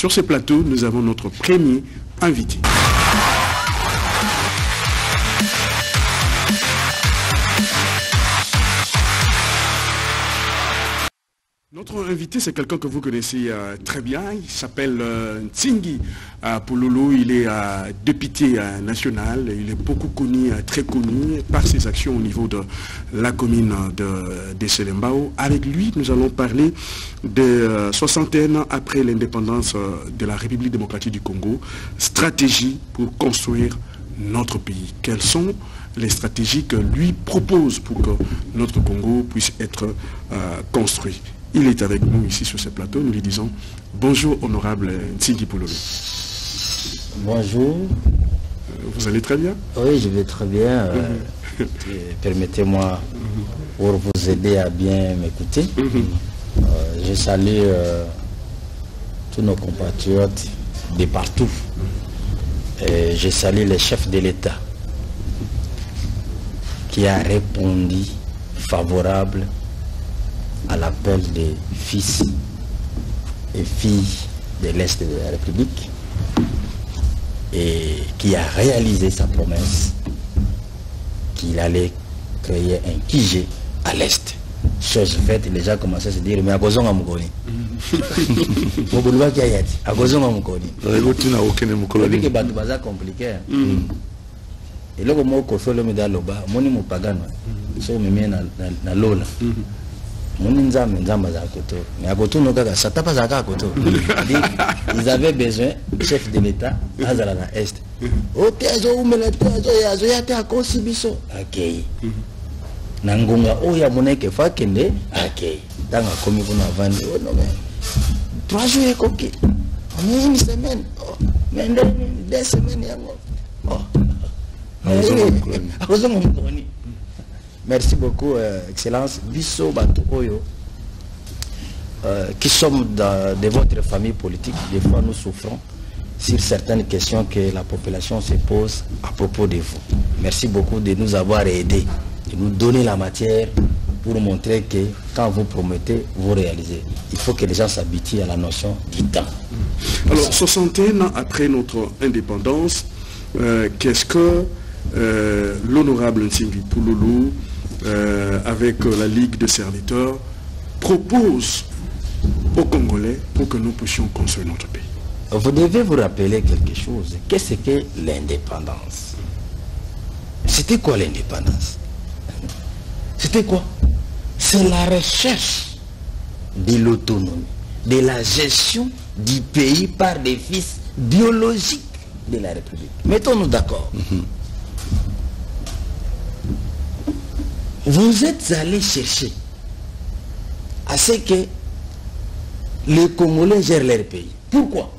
Sur ce plateau, nous avons notre premier invité. Notre invité, c'est quelqu'un que vous connaissez très bien. Il s'appelle Ntsingi Pouloulou. Il est député national. Il est beaucoup connu, très connu par ses actions au niveau de la commune de Selembao. Avec lui, nous allons parler de 61 ans après l'indépendance de la République démocratique du Congo. Stratégie pour construire notre pays. Quelles sont les stratégies que lui propose pour que notre Congo puisse être construit? Il est avec nous ici sur ce plateau. Nous lui disons bonjour honorable Ntsingi Pouloulou. Bonjour. Vous allez très bien? Oui, je vais très bien. Permettez-moi pour vous aider à bien m'écouter. Je salue tous nos compatriotes de partout. Et je salue les chefs de l'État qui a répondu favorable à l'appel des fils et filles de l'Est de la République et qui a réalisé sa promesse qu'il allait créer un QG à l'Est. Chose faite, les gens commençaient à se dire mais à Gozonga Mukoni. À Gozonga Mukoni. C'est compliqué. Et là, comme on fait le médaille là-bas, mon nom est Pagano. Je me mets dans l'eau. Ils avaient besoin du chef de l'État à la Est. Nangonga oya moneke fakende akei tanga komi kuna vandi no mais 3 jours et coquille une semaine mais 2 semaines yango merci beaucoup excellence biso bato oyo qui sommes de votre famille politique. Des fois nous souffrons sur certaines questions que la population se pose à propos de vous. Merci beaucoup de nous avoir aidés, de nous donner la matière pour montrer que quand vous promettez, vous réalisez. Il faut que les gens s'habituent à la notion du temps. Alors, 61 ans après notre indépendance, qu'est-ce que l'honorable Ntsingi Pouloulou, avec la Ligue des serviteurs, propose aux Congolais pour que nous puissions construire notre pays? Vous devez vous rappeler quelque chose. Qu'est-ce que l'indépendance? C'était quoi l'indépendance? C'était quoi? C'est la recherche de l'autonomie, de la gestion du pays par des fils biologiques de la République. Mettons-nous d'accord. Vous êtes allé chercher à ce que les Congolais gèrent leur pays. Pourquoi?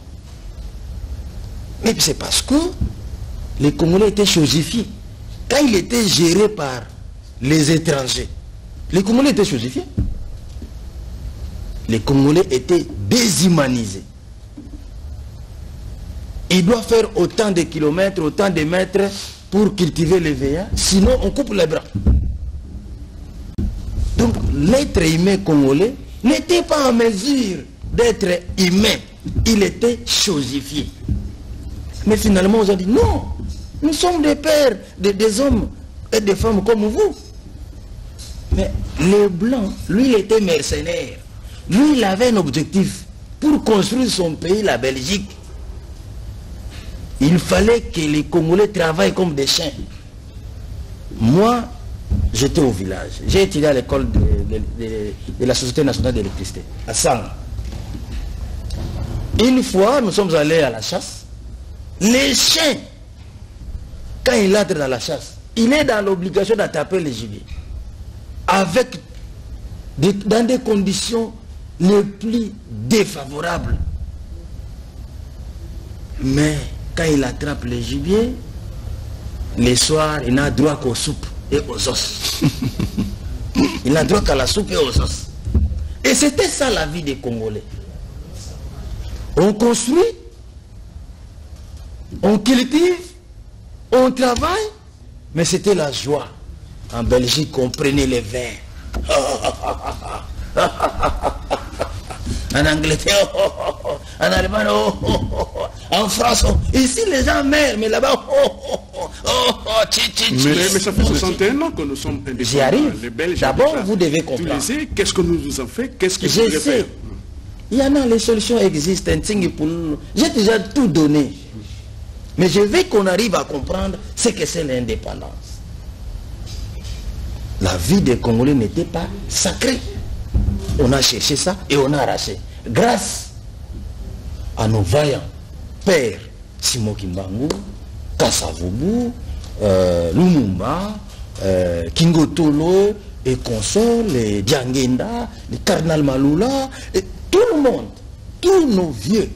Mais c'est parce que les Congolais étaient chosifiés. Quand ils étaient gérés par les étrangers, les Congolais étaient chosifiés. Les Congolais étaient déshumanisés. Ils doivent faire autant de kilomètres, autant de mètres pour cultiver les veillants, sinon on coupe les bras. Donc l'être humain congolais n'était pas en mesure d'être humain. Il était chosifié. Mais finalement, on a dit non, nous sommes des pères, des hommes et des femmes comme vous. Mais le blanc, lui, il était mercenaire. Lui, il avait un objectif pour construire son pays, la Belgique. Il fallait que les Congolais travaillent comme des chiens. Moi, j'étais au village. J'ai étudié à l'école de la Société nationale d'électricité, à Sanga. Une fois, nous sommes allés à la chasse. Les chiens, quand il entre dans la chasse, il est dans l'obligation d'attraper les gibiers. Dans des conditions les plus défavorables. Mais quand il attrape les gibiers, les soirs, il n'a droit qu'aux soupes et aux os. Il n'a droit qu'à la soupe et aux os. Et c'était ça la vie des Congolais. On construit, on cultive, on travaille, mais c'était la joie. En Belgique, on prenait les vins. en Angleterre, en Allemagne, en France. Ici, les gens meurent, mais là-bas, mais ça fait 61 ans que nous sommes indépendants. J'y arrive. Les Belges, d'abord, vous devez comprendre. Tu le sais, qu'est-ce que nous avons fait? Qu'est-ce qu'il Je faudrait sais. faire? Il y en a, les solutions existent. J'ai déjà tout donné. Mais je veux qu'on arrive à comprendre ce que c'est l'indépendance. La vie des Congolais n'était pas sacrée. On a cherché ça et on a arraché. Grâce à nos vaillants pères, Simon Kimbangu, Kasavubu, Lumumba, Kingotolo, et consorts, les Diangenda, les Cardinal Malula, et tout le monde, tous nos vieux,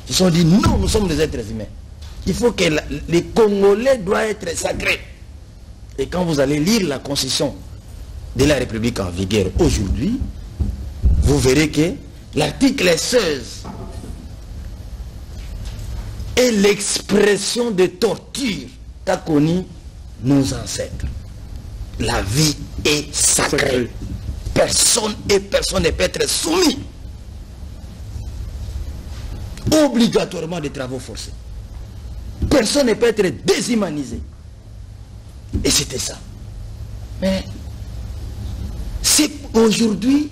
ils se sont dit non, nous sommes des êtres humains. Il faut que les Congolais doivent être sacrés. Et quand vous allez lire la constitution de la République en vigueur aujourd'hui, vous verrez que l'article 16 est l'expression de torture qu'a connu nos ancêtres. La vie est sacrée. Personne ne peut être soumis obligatoirement des travaux forcés. Personne ne peut être déshumanisé. Et c'était ça. Mais c'est aujourd'hui,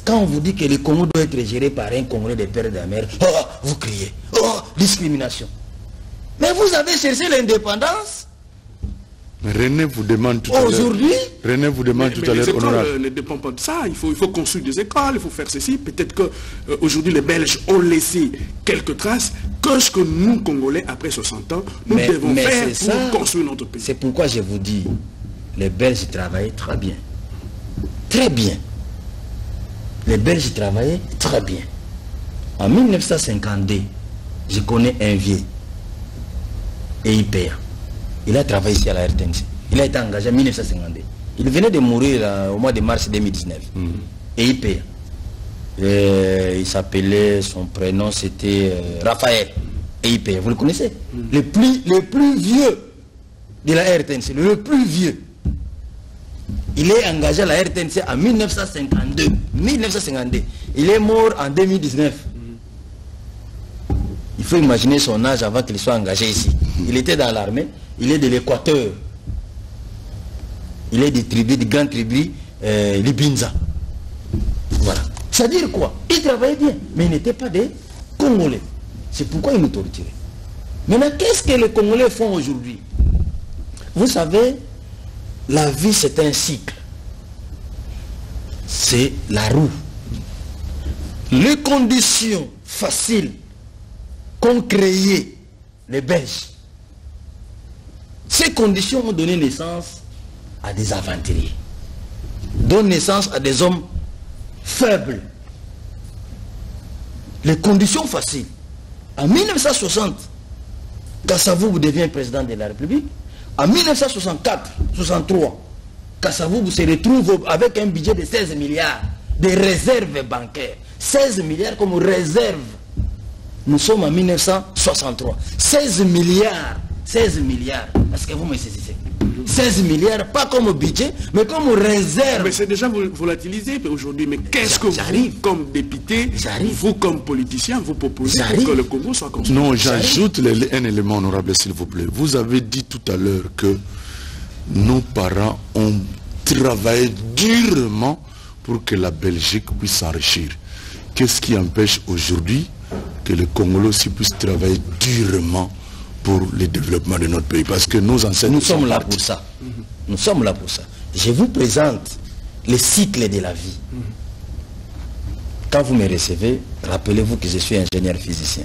quand on vous dit que le Congo doit être géré par un Congolais de père et de mère, oh, vous criez, oh, discrimination. Mais vous avez cherché l'indépendance. René vous demande tout à l'heure. Aujourd'hui, René vous demande tout à l'heure, honorable. Les écoles ne dépendent pas de ça. Il faut construire des écoles, il faut faire ceci. Peut-être que aujourd'hui les Belges ont laissé quelques traces. Qu'est-ce que nous, Congolais, après 60 ans, nous devons faire pour construire notre pays? C'est pourquoi je vous dis, les Belges travaillaient très bien. Très bien. Les Belges travaillaient très bien. En 1952, je connais un vieux, EIPA. Il a travaillé ici à la RTNC. Il a été engagé en 1952. Il venait de mourir au mois de mars 2019. EIPA. Il s'appelait, son prénom c'était Raphaël. EIPA, vous le connaissez? Le plus vieux de la RTNC, le plus vieux. Il est engagé à la RTNC en 1952. 1952. Il est mort en 2019. Il faut imaginer son âge avant qu'il soit engagé ici. Il était dans l'armée. Il est de l'Équateur. Il est des tribus, des grandes tribus, Libinza. Voilà. C'est-à-dire quoi? Il travaillait bien, mais il n'était pas des Congolais. C'est pourquoi il nous torturait. Maintenant, qu'est-ce que les Congolais font aujourd'hui? Vous savez, la vie c'est un cycle. C'est la roue. Les conditions faciles qu'ont créées les Belges, ces conditions ont donné naissance à des aventuriers, donnent naissance à des hommes faibles. Les conditions faciles. En 1960, Kasavubu devient président de la République. En 1964-63, Kasavubu se retrouve avec un budget de 16 milliards de réserves bancaires. 16 milliards comme réserve. Nous sommes en 1963. 16 milliards. 16 milliards. Est-ce que vous me saisissez? 16 milliards, pas comme budget, mais comme réserve. Mais c'est déjà volatilisé aujourd'hui. Mais qu'est-ce que vous, comme député, vous comme politicien, vous proposez pour que le Congo soit construit? Non, j'ajoute un élément honorable, s'il vous plaît. Vous avez dit tout à l'heure que nos parents ont travaillé durement pour que la Belgique puisse s'enrichir. Qu'est-ce qui empêche aujourd'hui que le Congolais aussi puisse travailler durement pour le développement de notre pays? Parce que nos ancêtres... Nous sommes là pour ça. Nous sommes là pour ça. Je vous présente le cycle de la vie. Quand vous me recevez, rappelez-vous que je suis ingénieur physicien.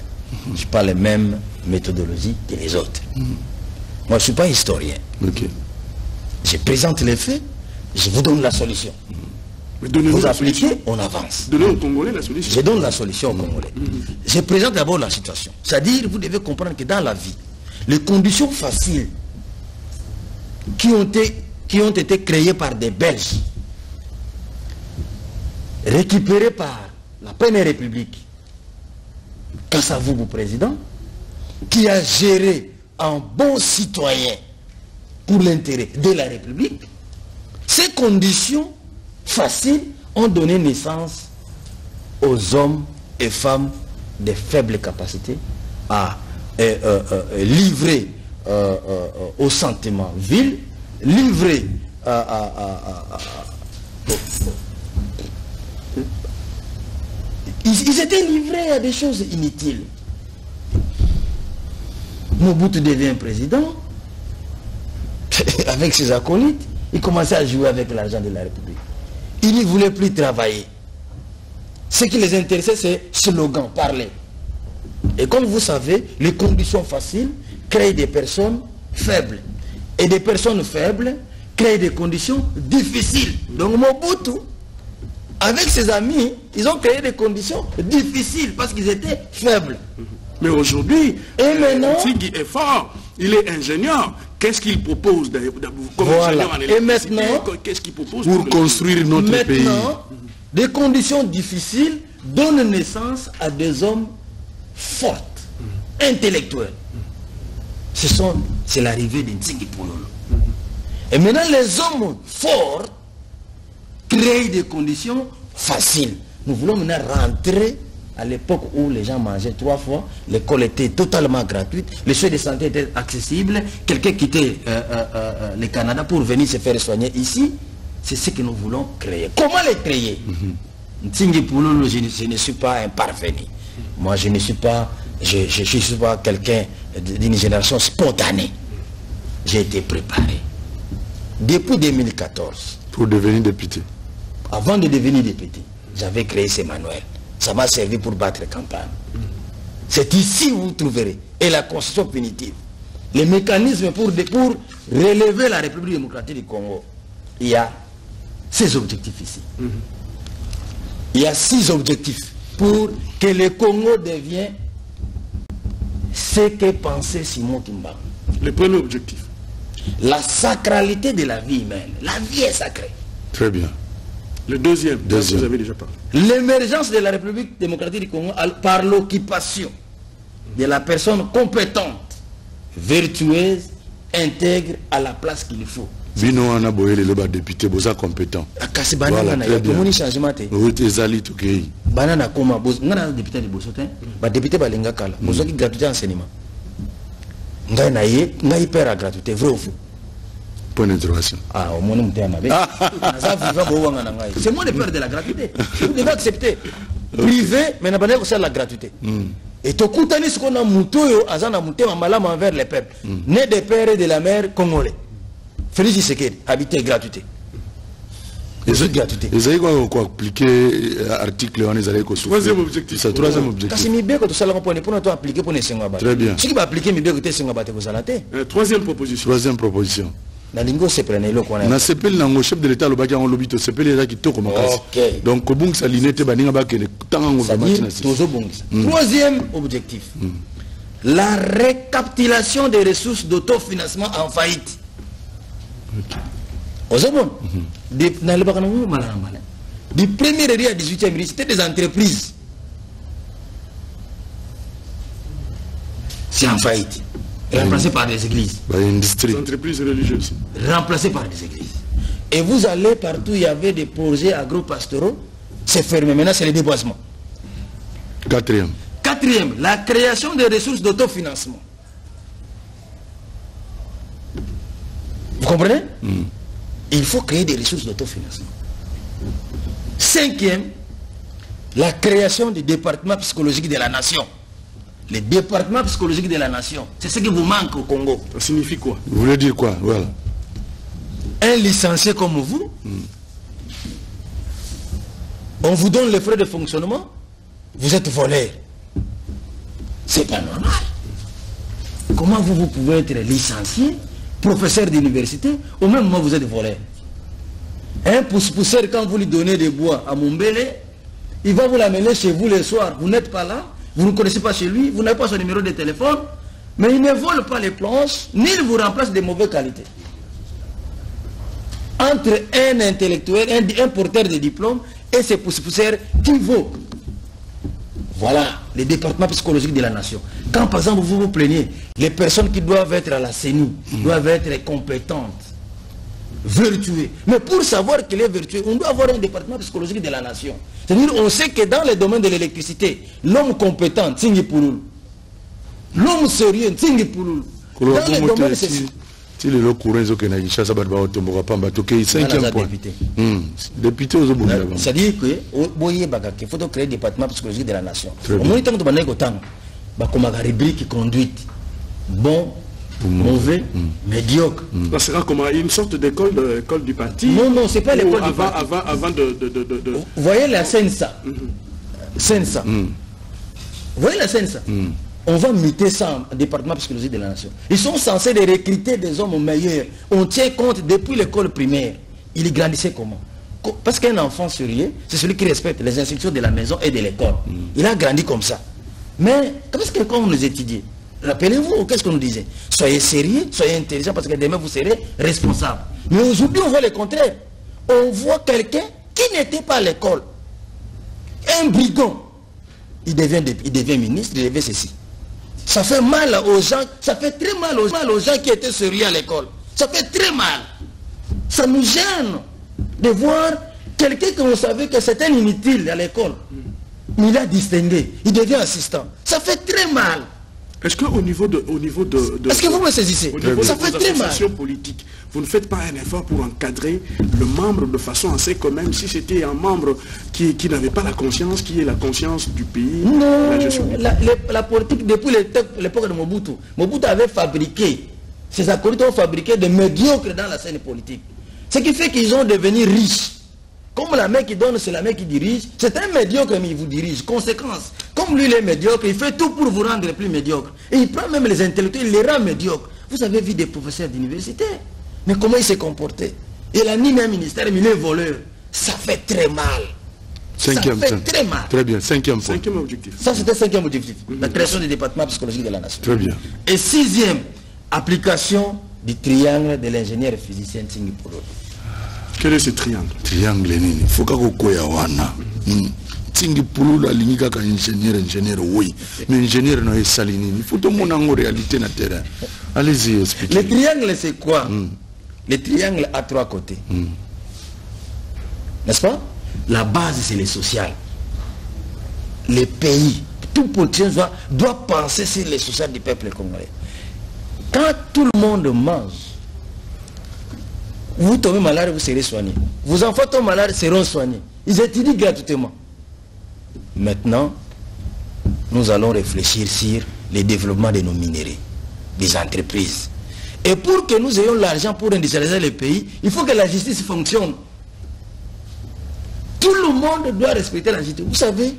Je n'ai pas les mêmes méthodologies que les autres. Moi, je ne suis pas historien. Je présente les faits, je vous donne la solution. Vous appliquez, on avance. Donnez aux Congolais la solution. Je donne la solution aux Congolais. Je présente d'abord la situation. C'est-à-dire, vous devez comprendre que dans la vie, les conditions faciles qui ont été créées par des Belges, récupérées par la Première République, Kasavubu président, qui a géré en bon citoyen pour l'intérêt de la République, ces conditions faciles ont donné naissance aux hommes et femmes de faibles capacités à livrer aux sentiments vils, livrer ils étaient livrés à des choses inutiles. Mobutu devient président avec ses acolytes, il commençait à jouer avec l'argent de la République. Il ne voulait plus travailler. Ce qui les intéressait, c'est slogan, parler. Et comme vous savez, les conditions faciles créent des personnes faibles. Et des personnes faibles créent des conditions difficiles. Donc Mobutu, avec ses amis, ils ont créé des conditions difficiles parce qu'ils étaient faibles. Mais aujourd'hui, maintenant, Ntsingi est fort, il est ingénieur. Qu'est-ce qu'il propose comme voilà. ingénieur en Et maintenant, qu'est-ce qu'il propose pour construire notre pays? Maintenant, des conditions difficiles donnent naissance à des hommes forts, intellectuels. C'est l'arrivée de Ntsingi Pouloulou. Et maintenant, les hommes forts créent des conditions faciles. Nous voulons maintenant rentrer à l'époque où les gens mangeaient 3 fois, l'école était totalement gratuite, les soins de santé étaient accessibles, quelqu'un quittait le Canada pour venir se faire soigner ici. C'est ce que nous voulons créer. Comment les créer? Ntsingi Pouloulou, je ne suis pas un parvenu. Moi, je ne suis pas, je suis pas quelqu'un d'une génération spontanée. J'ai été préparé. Depuis 2014. Pour devenir député. Avant de devenir député, j'avais créé ces manuels. Ça m'a servi pour battre campagne. C'est ici où vous trouverez. Et la constitution punitive. Les mécanismes pour relever la République démocratique du Congo. Il y a 6 objectifs ici. Il y a 6 objectifs pour que le Congo devienne ce que pensait Simon Kimba. Le premier objectif. La sacralité de la vie humaine. La vie est sacrée. Très bien. Le deuxième. Vous avez déjà parlé. L'émergence de la République démocratique du Congo par l'occupation de la personne compétente, vertueuse, intègre à la place qu'il faut. Bino ana boyele le ba député boza compétent. Kasi banana na yomoni changement te. Ezali tukei. Banana koma boz ngana député de bosotin, ba député balinga kala. Bozoki gratuité enseignement. Ngai na ye, ngai père gratuité vrai ou faux? Point d'interrogation. Ah, au moins, c'est moi le père de la gratuité. Vous devez accepter. Privé, mais n'a pas de la gratuité. Et tout le ce qu'on a mouté, azana mouté, malam envers les peuples. Né des pères et de la mère congolais. Félix Tshisekedi, habité gratuité. Les autres gratuité. Vous avez quoi appliquer article on est allé au troisième objectif. C'est troisième objectif. Parce que mi bien que tout ça pour nous appliquer pour les Singaba. Très bien. Ce qui va appliquer mi bien que tu Singaba te vous alaté. Troisième proposition. Troisième proposition. Nalingo se prenait le coin. Na sepel nango chef de l'état le baki en lobito sepel eza kitoko makasi. OK. Donc kobung sa linete baninga bakele tango batina. Troisième objectif. La récapitulation des ressources d'autofinancement en faillite. OK. Osebon. Du premier à 18e, c'était des entreprises. C'est en faillite. Remplacé par des églises. Des entreprises religieuses. Remplacé par des églises. Et vous allez partout, il y avait des projets agro-pastoraux. C'est fermé. Maintenant, c'est le déboisement. Quatrième, la création des ressources d'autofinancement. Vous comprenez? Il faut créer des ressources d'autofinancement. Cinquième, la création du département psychologique de la nation. Le département psychologique de la nation, c'est ce qui vous manque au Congo. Ça signifie quoi? Vous voulez dire quoi? Voilà. Un licencié comme vous, on vous donne les frais de fonctionnement, vous êtes voleur. C'est pas normal. Comment vous pouvez être licencié, professeur d'université, au même moment vous êtes voleur? Un pousse-pousseur, quand vous lui donnez des bois à Mumbele, il va vous l'amener chez vous le soir. Vous n'êtes pas là, vous ne connaissez pas chez lui, vous n'avez pas son numéro de téléphone, mais il ne vole pas les planches, ni il vous remplace de mauvaise qualité. Entre un intellectuel, un porteur de diplôme et ces pousse-pousseurs, qui vaut? Voilà le département psychologique de la nation. Quand par exemple vous vous plaignez, les personnes qui doivent être à la CENI doivent être compétentes. vertueux. Mais pour savoir qu'il est vertueux, on doit avoir un département psychologique de la nation. C'est-à-dire, on sait que dans le domaine de l'électricité, l'homme compétent, Tsingi Pouloulou, l'homme sérieux, Tsingi Pouloulou, dans le domaine de si le courant est au Kinshasa, ça va être un 5e point. Député aux Obunga. C'est-à-dire qu'il faut créer un département psychologique de la nation. Au moins, tant que tu as comme une rubrique conduite, bon, mauvais, médiocre. Ça sera comme une sorte d'école du parti. Non, non, c'est pas l'école du parti. Avant de... Vous voyez la Sensa. Sensa. Vous voyez la Sensa. On va muter ça en département psychologique de la nation. Ils sont censés de recruter des hommes meilleurs. On tient compte depuis l'école primaire. Il grandissait comment? Parce qu'un enfant sérieux, c'est celui qui respecte les instructions de la maison et de l'école. Il a grandi comme ça. Mais qu'est-ce que quand vous nous étudiez? Rappelez-vous, qu'est-ce qu'on nous disait? Soyez sérieux, soyez intelligent, parce que demain vous serez responsable. Mais aujourd'hui, on voit le contraire. On voit quelqu'un qui n'était pas à l'école. Un brigand. Il devient ministre, il devient ceci. Ça fait mal aux gens, ça fait très mal aux gens qui étaient sérieux à l'école. Ça fait très mal. Ça nous gêne de voir quelqu'un que vous savez que c'était inutile à l'école. Il a distingué, il devient assistant. Ça fait très mal. Est-ce qu'au niveau de... Est-ce que vous me saisissez? Ça fait très mal. Politique, vous ne faites pas un effort pour encadrer le membre de façon assez quand même, si c'était un membre qui n'avait pas la conscience, qui est la conscience du pays. Non, la politique depuis l'époque de Mobutu. Mobutu avait fabriqué, ses acolytes ont fabriqué des médiocres dans la scène politique. Ce qui fait qu'ils ont devenu riches. Comme la main qui donne, c'est la main qui dirige. C'est un médiocre, mais il vous dirige. Conséquence, comme lui, il est médiocre, il fait tout pour vous rendre plus médiocre. Et il prend même les intellectuels, il les rend médiocres. Vous avez vu des professeurs d'université. Mais comment il s'est comporté? Il a mis un ministère, mais il est voleur. Ça fait très mal. Ça fait très mal. Très bien, cinquième objectif. Ça, c'était le 5e objectif. La création du département psychologique de la nation. Très bien. Et 6e, application du triangle de l'ingénieur physicien Tsingi Pouloulou. Quel est ce triangle? Triangle nini? Faut qu'on koya wana. Tsingi Pouloulou alingi kaka ingénieur oui. Mais ingénieur no esali nini? Faut tout mon en réalité na terrain. Allez-y, expliquez. Le triangle c'est quoi? Le triangle a 3 côtés. N'est-ce pas? La base c'est le social. Les pays, tout politicien doit penser sur le social du peuple congolais. Quand tout le monde mange, vous tombez malade, vous serez soigné. Vos enfants tombent malades, seront soignés. Ils étudient gratuitement. Maintenant, nous allons réfléchir sur le développement de nos minéraux, des entreprises. Et pour que nous ayons l'argent pour industrialiser le pays, il faut que la justice fonctionne. Tout le monde doit respecter la justice. Vous savez,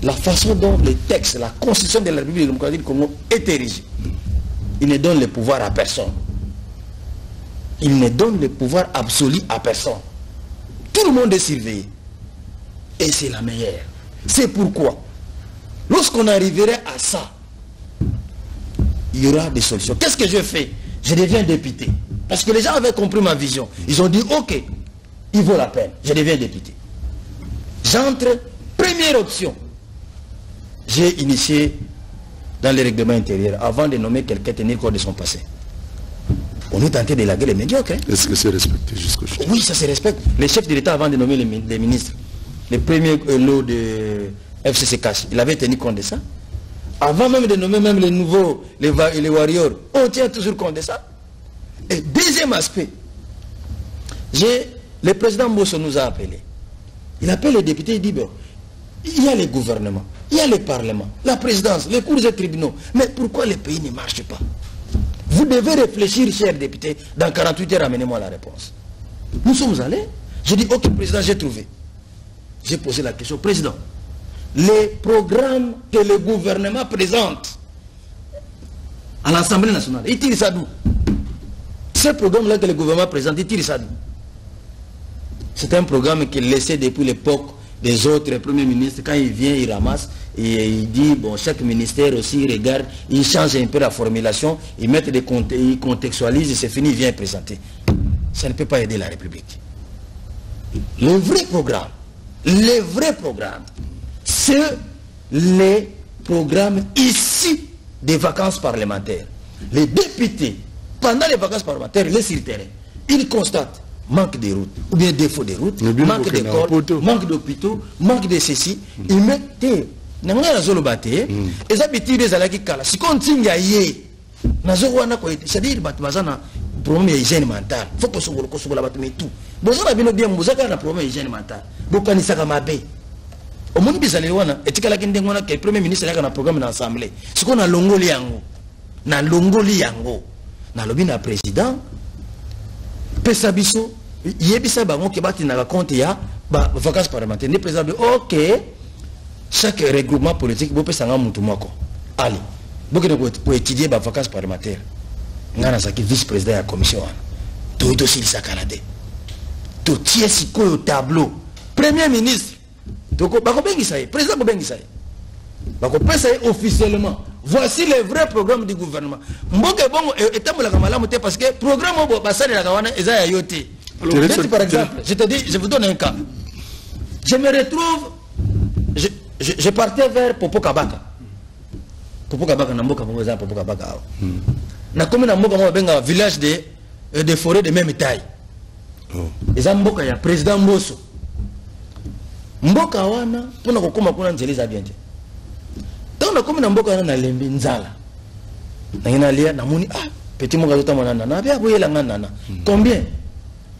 la façon dont les textes, la constitution de la République démocratique du Congo est érigée, il ne donne le pouvoir à personne. Il ne donne le pouvoir absolu à personne. Tout le monde est surveillé. Et c'est la meilleure. C'est pourquoi, lorsqu'on arriverait à ça, il y aura des solutions. Qu'est-ce que je fais? Je deviens député. Parce que les gens avaient compris ma vision. Ils ont dit, ok, il vaut la peine. Je deviens député. J'entre, première option. J'ai initié dans les règlements intérieurs, avant de nommer quelqu'un, tenir compte de son passé. On est tenté de laguer les médiocres. Hein? Est-ce que c'est respecté jusqu'au jour? Oui, ça se respecte. Les chefs de l'État, avant de nommer les ministres, les premiers lots de FCCK, il avait tenu compte de ça. Avant même de nommer même les nouveaux, les warriors, on tient toujours compte de ça. Et deuxième aspect, le président Mbosso nous a appelés. Il appelle les députés, il dit, bon, il y a les gouvernements, il y a le parlement, la présidence, les cours et tribunaux. Mais pourquoi le pays ne marche pas? Vous devez réfléchir, chers députés, dans 48 heures, amenez-moi la réponse. Nous sommes allés. Je dis, ok, président, j'ai trouvé. J'ai posé la question, président, les programmes que le gouvernement présente à l'Assemblée nationale, il tire ça d'où? Ce programme-là que le gouvernement présente, il tire ça d'où? C'est un programme qu'il laissait depuis l'époque des autres premiers ministres. Quand il vient, il ramasse et il dit, bon, chaque ministère aussi regarde, il change un peu la formulation, il met des il contextualise, c'est fini, il vient présenter. Ça ne peut pas aider la République. Le vrai programme, c'est les programmes ici des vacances parlementaires. Les députés, pendant les vacances parlementaires, les sur le terrain. il constate manque de routes, ou bien défaut de routes, manque d'écoles, manque d'hôpitaux, manque de ceci, il met des et ça habitude des alaki kala si continue à y c'est-à-dire batubazana problème hygiène mentale faut que ce la batumi tout bozana bino bien bozaka na problème hygiène mentale bokanisa kama be au monde bizali wana etikala kinde ngona ke premier ministre yaka na programme na assemblée siko na longoli yango na lobi na président pesa biso yebisa bango ke bati na compte ya ba vacances parlementaires le président de OK chaque regroupement politique vous pouvez savoir mutu moko allez beaucoup de pour étudier les vacances parlementaires ngana saki vice-président de la commission tout dossier ça canadien tout tiers siko au tableau premier ministre donc bako bengi ça président ko bengi ça bako pesa officiellement voici les vrais programmes du gouvernement mboke bongo etambola kamala te parce que programme bo basali la kawana eza ya yote par exemple je vous donne un cas je me retrouve je partais vers Popo Kabaka. Popo Kabaka, Namboka, Popo Kabaka. Na comme Namboka, on a un village de forêts de même taille. Et ça, Mboka, il y a président Mbosso. Mboka, wana, pour nous comment on a des abiens. Tant que comme Namboka, on a lembi nzala. Na lia, namuni, ah, petit Moka, na bien, vous la nana. Combien?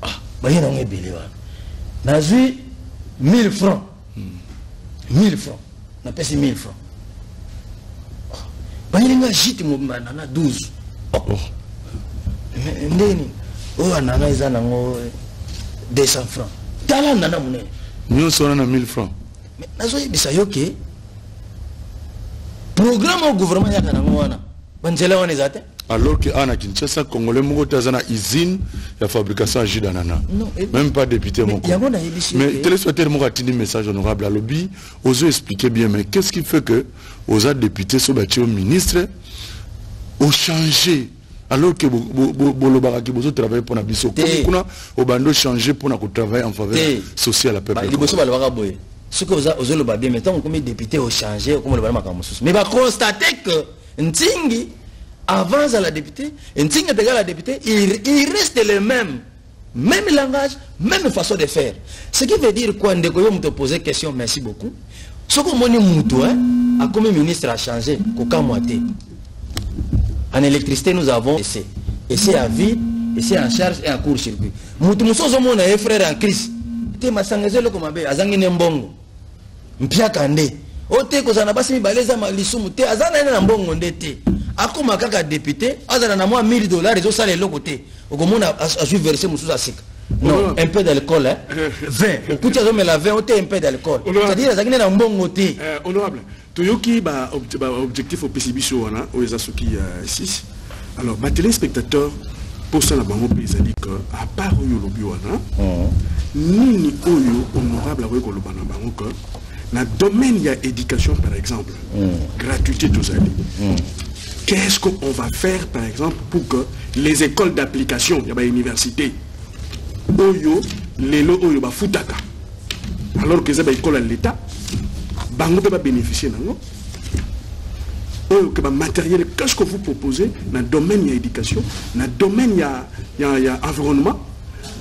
Ah, bah, il y a un billet. Na zui 1000 francs. 1000 francs. On appelle 1000 francs. Il y a gite 12. Oh, anana is 200 francs. Tala nana mune. Nous sommes à 1000 francs. Mais nazo bisa yoke. Programme au gouvernement ya kana ngwana. Banzela wana zate. Alors que Anna Kinshasa Congolais Mongo Tazana usine de fabrication à jus d'ananas. Même pas député mon mais téléspectateur m'ont un message honorable à lobby, osez expliquer bien mais qu'est-ce qui fait que aux députés sont bâtis au ministre ont changé alors que Bolobara qui besoin travailler pour Nabiso comme au bando changer pour nous travailler en faveur sociale à peuple. Ce que vous avez le bien maintenant comme les députés ont changé comme le bâtiment comme mais va constater que Ntingi avant à la députée, Ntinga de la députée, il reste le même langage, même façon de faire. Ce qui veut dire quoi, Ndekoyo me te poser question, merci beaucoup. Ce que mon moutou, a comme ministre a changé, Koka Moité. En électricité, nous avons essai à vide, essai en charge et en court-circuit. Moutou Mousso Zomon a un frère en crise. Te masangaze le komabe, azangi nembongo. Mpia kande. Ote kozana basi mi baleza malisumu te, azana na mbongo ndete. Akoma kaka député, azana na moi $1000, ils ont ça les côté. Au moment a su verser moussous à sik. Non, un peu d'alcool, hein. 20. Au coup, tu as mis la 20, un peu d'alcool. C'est-à-dire, ça a un bon côté. Honorable, Toyoki, objectif au PCB sur au Ezasuki 6. Alors, les téléspectateurs, pour ça, la banque pays a dit que, à part Oyo Lobiwana, ni Oyo, honorable, avec le banque, dans le domaine, il y a éducation, par exemple, gratuité, tout ça. Qu'est-ce qu'on va faire, par exemple, pour que les écoles d'application, il y a des universités, Oyo, les lots Oyo, Futaka, alors que c'est une école à l'État, Bango peut bénéficier Oyo, que matériel, qu'est-ce que vous proposez dans le domaine de l'éducation, dans le domaine de l'environnement,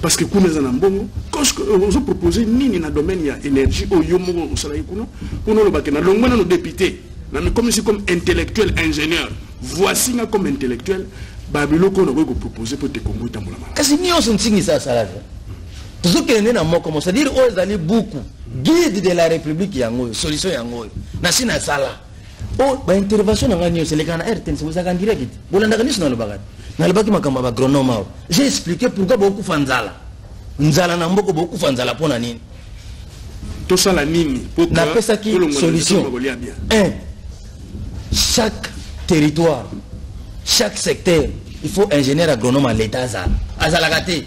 parce que vous avez un bon, qu'est-ce que vous proposez, ni dans le domaine de l'énergie, Oyo, au salaire, pour nous députés. Comme si comme intellectuel, ingénieur, voici comme intellectuel, Babylone qu'on aurait proposé pour te Congo Tamboulama. Qu'est-ce que nous sommes ça salade? Tout ce qui est né comment c'est-à-dire aux allez beaucoup guide de la République yango, solution yango, nasina sala. Oh, ba intervention dans l'union c'est les canards RTN, vous avez en direct. Vous l'avez entendu dans le bagage. Dans le bagage makamba agronome. J'ai expliqué pourquoi beaucoup fanzala. Nzala na mboko beaucoup fanzala pour nani. Tout ça la nini pour que solution. 1. Chaque territoire, chaque secteur, il faut ingénieur agronome à l'État. Azalagate.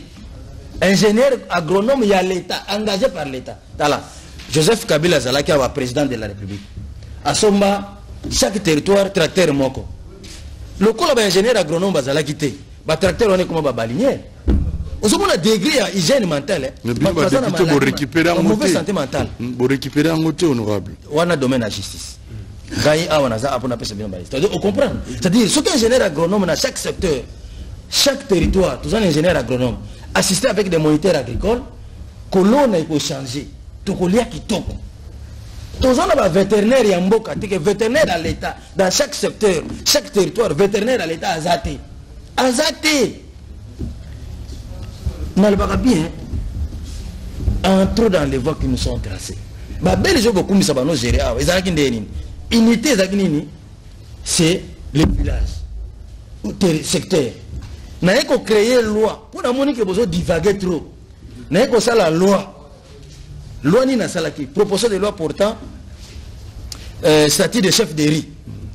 Ingénieur agronome, il y a l'État, engagé par l'État. Joseph Kabila Zalaki est président de la République. À Somba, chaque territoire, tracteur moko. Le coup ingénieur agronome Zalaki te. Tracteur, on est comme balinière. Vous avez un degré à hygiène mentale. Mais vous récupérez en mauvaise santé mentale. Vous récupérez en côté honorable. On a domaine à justice. On comprend. C'est-à-dire, ce qu'un ingénieur agronome dans chaque secteur, chaque territoire, tous un ingénieur agronome, assister avec des moniteurs agricoles, colonne peut changer. Tokolia qui toque. Tous les vétérinaires et Mboka, vétérinaire dans l'État, dans chaque secteur, chaque territoire, vétérinaire dans l'État azaté. Azaté. N'a pas bien. Entrons dans les voies qui nous sont tracées. Les gens qui sont nous gérer, unité c'est le village, le secteur. Nous avons créé une loi. Pour nous que besoin divaguer trop. Nous avons créé la loi. Loi ni na salaki. Proposition de loi portant statut de chef de riz.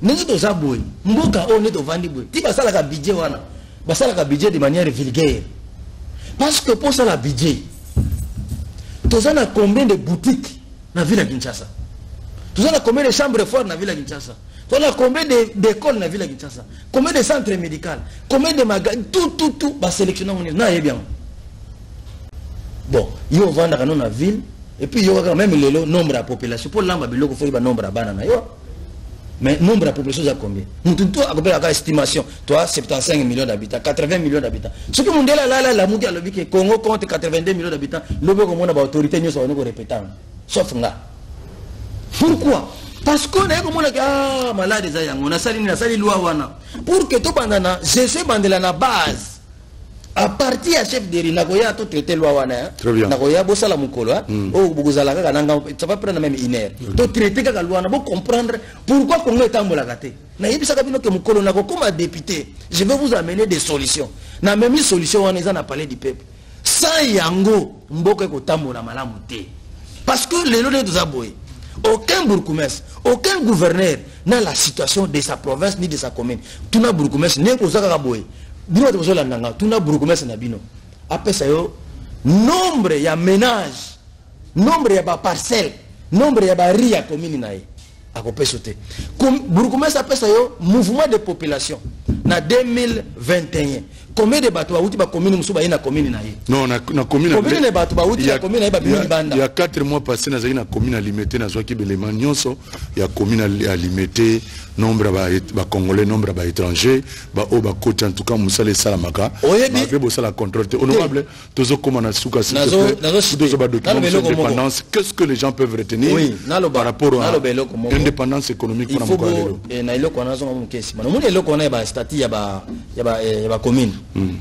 Nous avons aboué. Mboka on est au Vandiboué. Tu vas salaka budget wana. Vas salaka budget de manière vulgaire. Parce que pour ça la budget. Tu as combien de boutiques dans la ville de Kinshasa? Tu as combien de chambres fortes dans la ville de Kinshasa? Tu as combien d'écoles dans la ville de Kinshasa? Combien de centres médicaux? Combien de magasins? Tout, va sélectionner. Non, bien. Bon, il y a dans la ville, et puis il y a même le nombre de la population. Pour l'amba, il faut un nombre de banana. Mais le nombre de la population, c'est combien? Nous avons une estimation. Toi, 75 millions d'habitants, 80 millions d'habitants. Ce que nous disons là, la Moudi a le que Congo compte 82 millions d'habitants. Le Congo a l'autorité, nous sommes répétants. Sauf là. Pourquoi? Parce qu'on est malade, on a sali loi. Pour que tout le monde, je sais que la base. À partir à chef de riz, Nagoya tout traité loi wana. Nagoya bosala mukolo. Oh buguzala ka nanga, ça va prendre même une heure. Tout traité ka loi na, pour comprendre pourquoi Congo est en bolagate. Na yebisa ka bino ke mukolo nako comme député, je vais vous amener des solutions. Na même solution wana na parler du peuple. Sans yango mboka ko tambola malamu te. Parce que les lois de Zaboé, aucun bourgmestre, aucun gouverneur n'a la situation de sa province ni de sa commune. Tout na bourgmestre n'est ko zaka boy. Bino to zola nanga tuna bourgmestre na bino apesa yo nombre ya ménage, nombre ya ba parcelle, nombre ya ba ria commune na ye akopesa te bourgmestre apesa yo mouvement de population na 2021. Combien de bateaux bauti ba commune musuba ina commune na ye? Non, na commune. Combien de bateaux bauti na commune na ba bino banda? Il y a 4 mois passés na zaki na commune alimité na zwaki belema nyonso ya commune alimité. Nombre ba congolais, nombre ba étrangers, ba o ba coach en tout cas musale salamaka. Ba be bosala contrôle. Honorable, tozo comme na suka s'il te plaît. Tozo ba document d'indépendance. Qu'est-ce que les gens peuvent retenir par rapport à l'indépendance économique pour la Congo? Et na iloko na zo mo kesi. Bana moni iloko na ba statut ya ba commune.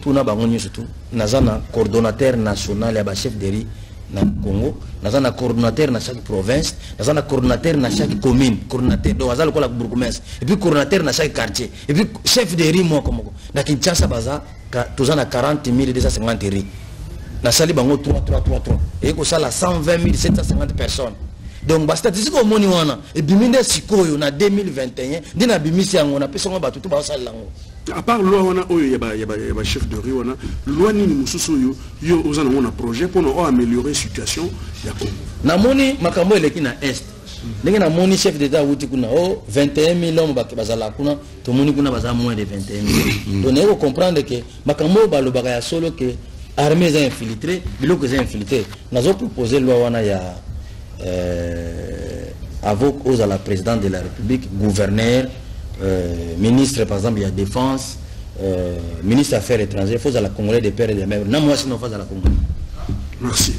Tout na ba ngoni surtout. Nazana coordonnateur national ya ba chef de riz na Congo, nous avons un coordonnateur dans chaque province, nous avons un coordonnateur dans chaque commune, coordonnateur, donc nous avons le bourgmestre, et puis coordonnateur dans chaque quartier, et puis chef de riz, moi, comme dans Kinshasa, nous avons 40 250 riz. Nous avons 3, et nous avons 120 750 personnes. Donc, la statistique au monde, et puis nous avons 2021, nous avons tout à part loi il y a chef de riz loi ni mususu yo ozana on a projet pour nous améliorer la situation ya Congo na moni makambo eleki na est ndenge na moni chef d'état wuti kuna 21 000 hommes bazala kuna to moni kuna bazala moins de 21 000 donc il faut comprendre que makambo balobaka ya solo que armée est infiltrée biloko est infiltré nazo proposer loi wana ya avoc aux à la présidente de la République gouverneur ministre par exemple il y a défense ministre des affaires étrangères faut à la Congolais des pères et des mères non moi sinon faut à la Congolais. Merci.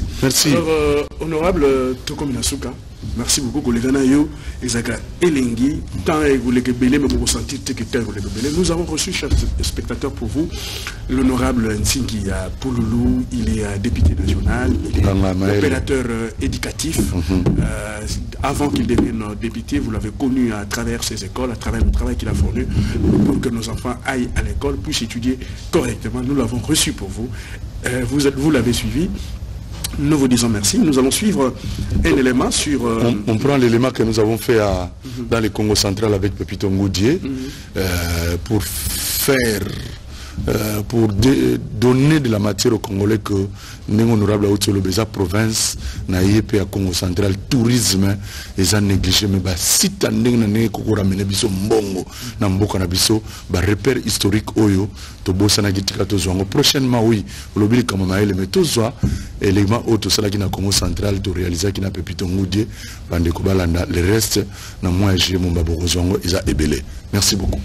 Alors honorable Toko Minasuka, merci beaucoup collègue Nayo Ezaka Elengi tant et vous les belé mais vous sentir que nous avons reçu chers spectateurs pour vous l'honorable Ntingi Pouloulou, il est député national, il est opérateur éducatif. Avant qu'il devienne député, vous l'avez connu à travers ses écoles, à travers le travail qu'il a fourni pour que nos enfants aillent à l'école, puissent étudier correctement. Nous l'avons reçu pour vous. Vous l'avez suivi. Nous vous disons merci. Nous allons suivre un élément sur... On prend l'élément que nous avons fait dans le Congo central avec Pepito Ngoudier pour faire... pour donner de la matière aux Congolais que nous honorable à province na yépe à Congo central tourisme et négligé mais si tu as ramené biso mbongo na mboka na biso ba repère historique oyo to bosana gitika to zongo prochainement oui lobili comme maele mais to zo élément auto sala ki na Congo central to réaliser ki na Pepito Ngoudier bande ko balanda le reste na moi j'ai mon baboko zongo eza ebele. Merci beaucoup.